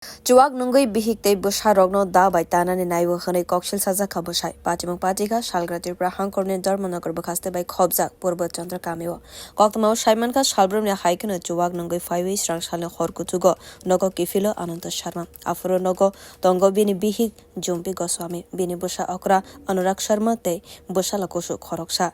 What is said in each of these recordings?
chuwak nungwi bihik tei bwsa rogno da bai tanani naiwo khonai koksil sajaka bwsai patimung patika salgra tirpura hangkhorni dharma nagar bwkhasteo bai khobjak purbo chandra kameo koktamo saimanka salbrumni haikeno chuwak nungwi phaiwi swrang salni kothukgo nogo kifilo Ananta Sharma afuro nogo tongo bini bihik jumpi goswami bini bwsa okra Ananta Sharma tei bwsala kusu khoroksa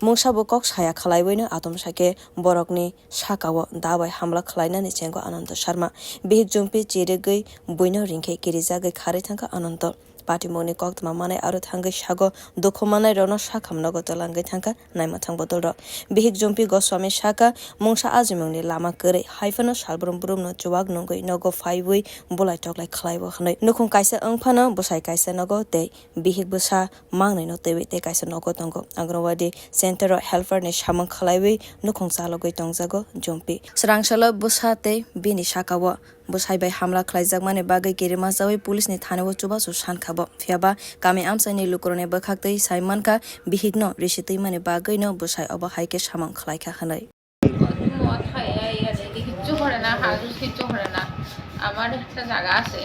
mungsa bukok saya khalaiboino atom sake borokni sakao da bai hamla khlainani chengo Ananta Sharma bihik jumpi chirigui bono ringke kirijagui khari thangka Ananta patimungni koktama manai aro thangai sago dukhu manai rono sakham nogo twlangjak thangka naimathang bodolro bihik jumpi goswami saka mungsa ajimungni lama kwrwi haifano salbrum brumno chuwak nungwi nogo phaiwi bulai toklai khlaibo khnai nukhung kaisa wngphano bwsai kaisa nogo tei bihik bwsa mangnai no tewi tei kaisa nogo tongo angrawadi center helper ni samang khlaiwi nukhung chalogui tongjago jumpi srangsalo bwsa tei bini sakao bwsai bai hamla khlaijakmani bagwi kirimasawi pulisni thanao chubachu sankabo phiaba kami amsaini lukurone bwkhaktei saimanka bihikno risitwimani bagwi no bwsai obo haike samang khlaikha khanai আমার একটা জায়গা আছে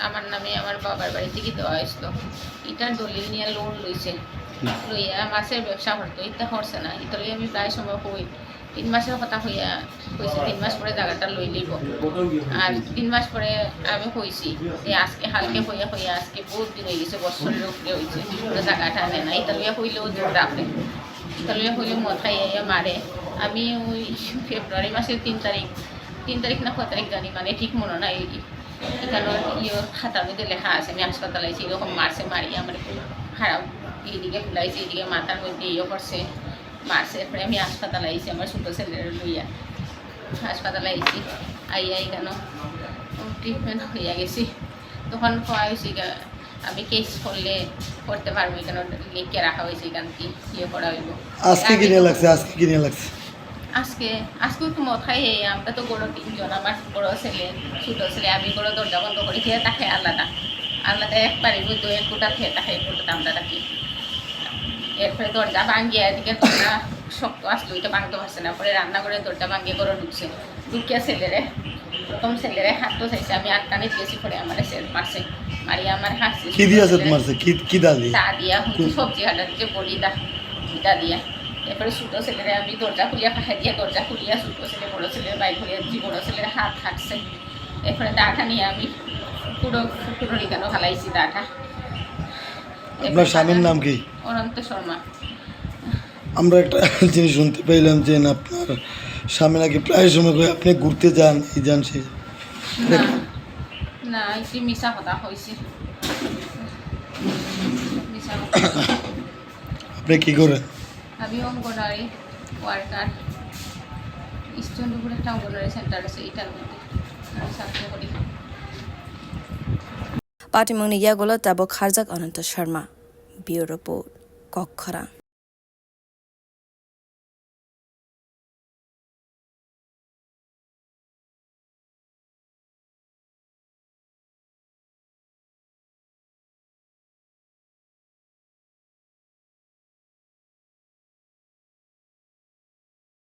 আমার নামে আমার বাবার বাড়ি থেকে দেওয়া হয়েছিল এটার দলিল নিয়ে লোন লইছে লইয়া মাছের ব্যবসা করতো এটা করছে না এটা লইয়া আমি প্রায় সময় কই 3 মাসের কথা হইয়া কইছে 3 মাস পরে জায়গাটা লই লইব আর 3 মাস পরে আমি কইছি যে আজকে হালকে হইয়া হইয়া আজকে বহুত দিন হয়ে গেছে বছরের উপরে হয়েছে জায়গাটা নেয় না এটা লইয়া হইলেও রাখে এটা লইয়া হইলে মাথায় মারে আমি ওই ফেব্রুয়ারি মাসের 3 তারিখ না 4 তারিখ জানি মানে ঠিক মনে নাই এখানে খাতার মধ্যে লেখা আছে আমি হাসপাতালে আছি এরকম মারছে মারি আমার খারাপ এইদিকে ফুলাইছে এইদিকে মাথার মধ্যে করছে মারছে এরপরে আমি হাসপাতালে আইছি আমার ছোট ছেলের লইয়া হাসপাতালে আইছি আইয়া এখানে ট্রিটমেন্ট হইয়া গেছি তখন খাওয়া হয়েছি আমি কেস করতে পারবো এখানে লিখে রাখা হয়েছে এখান থেকে করা হইব আজকে কিনে লাগছে আজকে তো মথাই আমরা তো বড় 3 জন আমার বড় ছেলে ছোট ছেলে আমি বড় দরজা বন্ধ করে খেয়ে তাকে আলাদা একবারে বুঝতো এক গোটা খেয়ে তাকে এক গোটা আমরা রাখি এরপরে দরজা ভাঙিয়ে এদিকে দরজা শক্ত আসলো এটা ভাঙতে পারছে না পরে রান্না করে দরজা ভাঙিয়ে করে ঢুকিয়া প্রথম ছেলেরে হাত তো চাইছে আমি আটকানে দিয়েছি পরে আমার সেল মারছে মারিয়া আমার হাসছে কি দিয়েছে মারছে কি দালি তা দিয়া সবজি হাঁটা যে বড়ি দা দিয়া এরপরে ছোটো ছেলেরা আমি দরজা খুলিয়া পাখা দিয়ে দরজা খুলিয়া ছোটো ছেলে বড়ো ছেলের বাইক হইয়া বড়ো ছেলের হাত হাঁটছে এরপরে দাটা নিয়ে আমি পুরো রিকানো ফালাইছি দাটা আপনার স্বামীর নাম কি? অনন্ত শর্মা। আমরা একটা জিনিস শুনতে পাইলাম যে আপনার স্বামী নাকি প্রায় সময় করে আপনি ঘুরতে যান এই যান সেই না একটু মিশা কথা হয়েছে আপনি কি করেন? আমি অঙ্গনওয়াড়ি ওয়ার্কার ইস্টনপুর একটা অঙ্গনওয়াড়ি সেন্টার আছে এটার মধ্যে আমি চাকরি করি patimungni yagola tabok kharjak Ananta Sharma bureau report khoroksa